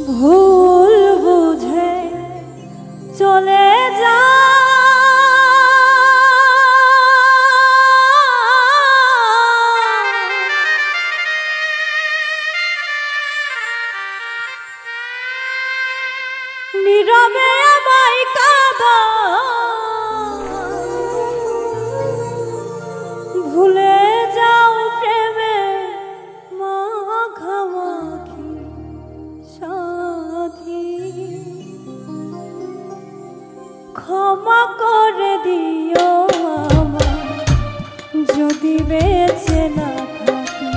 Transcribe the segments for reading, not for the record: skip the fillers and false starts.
ভুল বুঝে চলে যা নীরবে আমায় কাঁদা ভুলে যাও প্রেমে মাখামাখি সাথী ক্ষমা করে দিও আমায় যদি বেঁচে না থাকি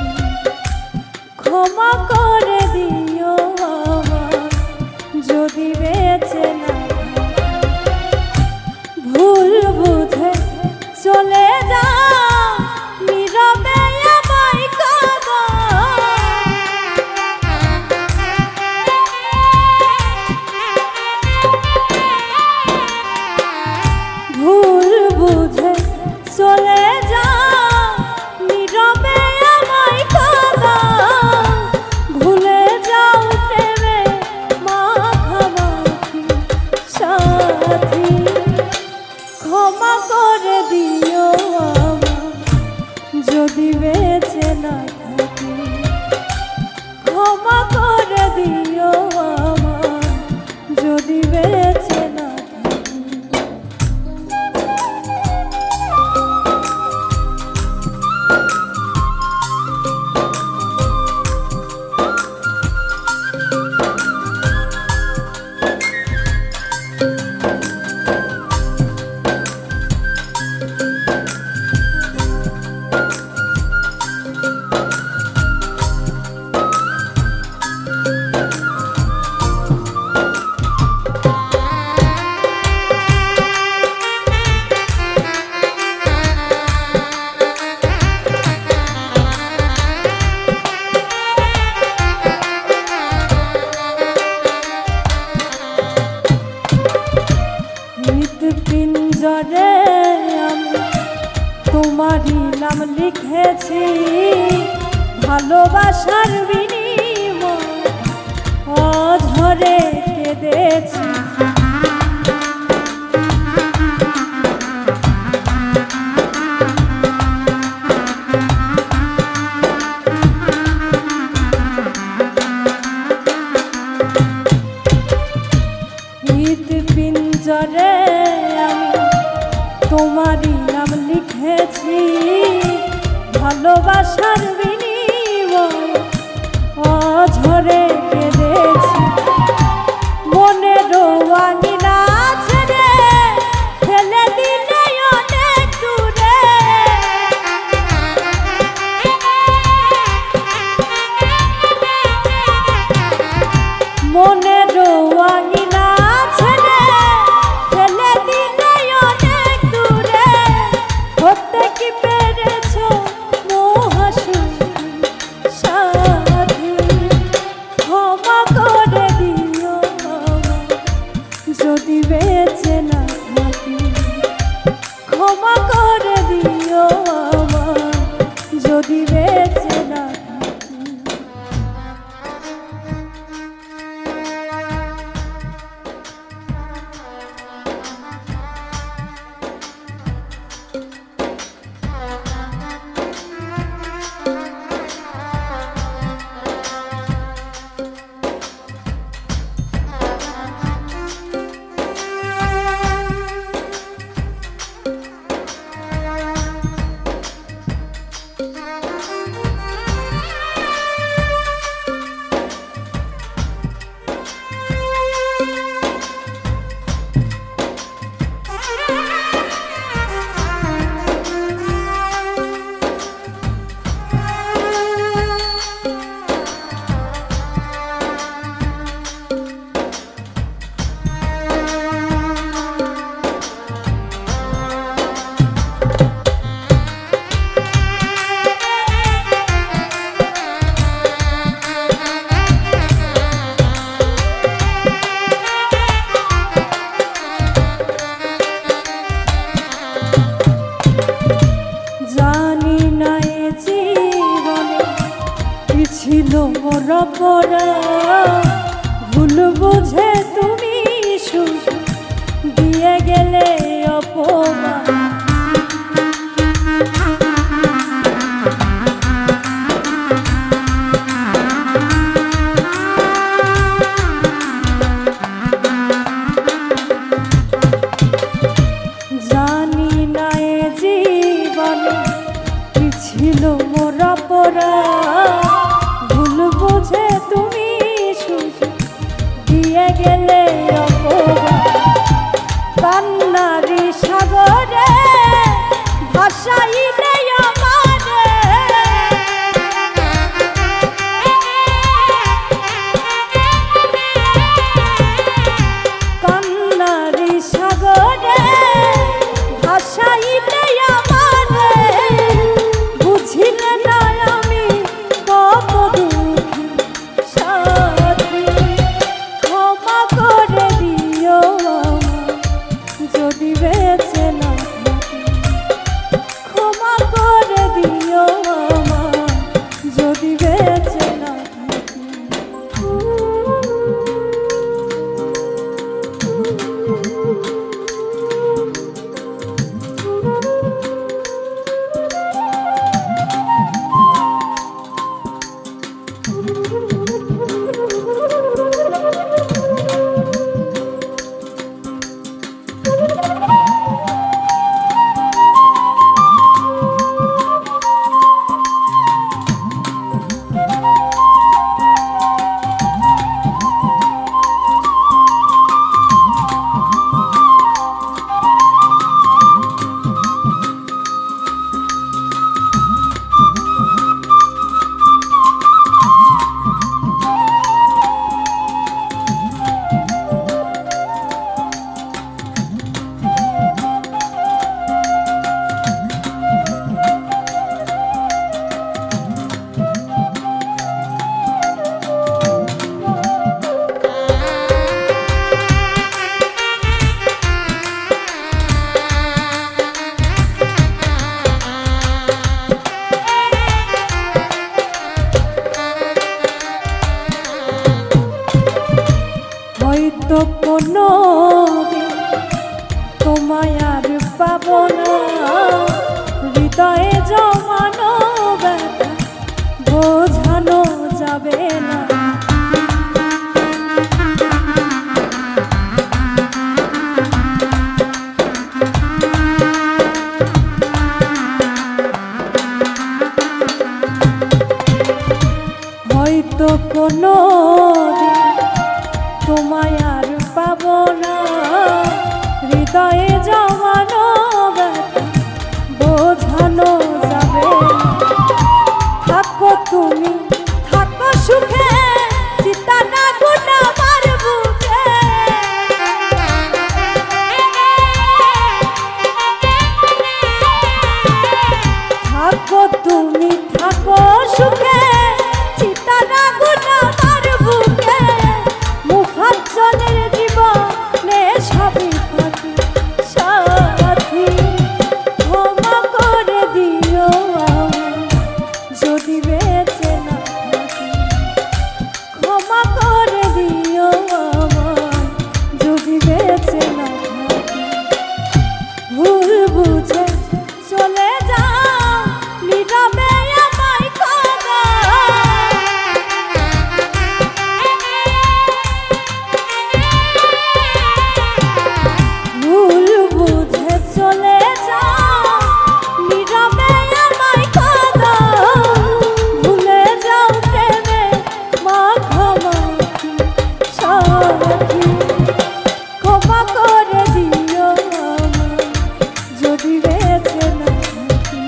ক্ষমা করে দিও আমায় যদি বেঁচে না ভুল বুঝে চলে যা নীরবে আমায় কাঁদা ভুল বুঝে চলে যা নীরবে আমায় কাঁদা ভুলে যাও প্রেমে মাখামাখি সাথী ক্ষমা করে দিও আমায় যদি বেঁচে না থাকি ক্ষমা করে দিও আমায় যদি বেঁচে না পিঞ্জরে আমি তোমারই নাম লিখেছি ভালোবাসার বিনিময় অঝরে কেঁদেছি পিঞ্জরে আমি তোমারই নাম লিখেছি ভালোবাসার বিনিময় অঝরে কেঁদেছি মনের আঙিনা ছেড়ে ফেলে দিলে অনেক দূরে মনের আঙিনা যদি বেঁচে না থাকি ক্ষমা করে দিও আমায় যদি বেঁচে না থাকি ছিল মোর পরা ভুল বুঝে তুমি শুধু দিয়ে গেলে অপমান। জানি না এ জীবনে কি ছিল মোর অপরাধ, ভুল বুঝে তুমি শুধু দিয়ে গেলে অপরাধ। কান্নারি সাগরে ভাসাইলে আমারে, কান্নারি সাগরে ভাসাইলে আমারে, বুঝিলে না আমি কত দুঃখী সাথী। ক্ষমা করে দিও যদি বেঁচে না থাকি, ক্ষমা করে দিও যদি বেঁচে না থাকি। হয়তো কোনো দিন তোমায় আর পাবো না, হৃদয়ে জমানো ব্যথা বোঝানো যাবে না। হয়তো কোনো দিন তোমায় আর পাবো না, হৃদয়ে জমানো ব্যথা বোঝানো যাবে না। থাকো তুমি থাকো সুখে, চিতা না গুণ আমার বুকে, থাকো তুমি থাকো সুখে, চিতা না গুণ আমার বুকে। মুখাজ্জলের জীবনে সবই থাকি সাথী। ক্ষমা করে দিও যদি বেঁচে না থাকি, ক্ষমা করে দিও যদি বেঁচে না থাকি। ভুল বুঝে চলে যাও নীরবে আমায় কাঁদা, ভুল বুঝে চলে যাও নীরবে আমায় কাঁদা। ভুলে যাও প্রেমে মাখামাখি সাথী। ক্ষমা করে দিও যদি বেঁচে না থাকি,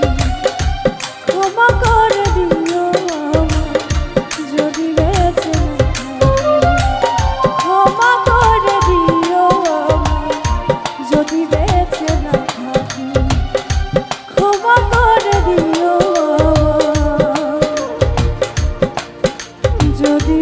ক্ষমা করে দিও যদি বেঁচে না থাকি। ক্ষমা করে দিও যদি বেঁচে না থাকি, ক্ষমা করে দিও যদি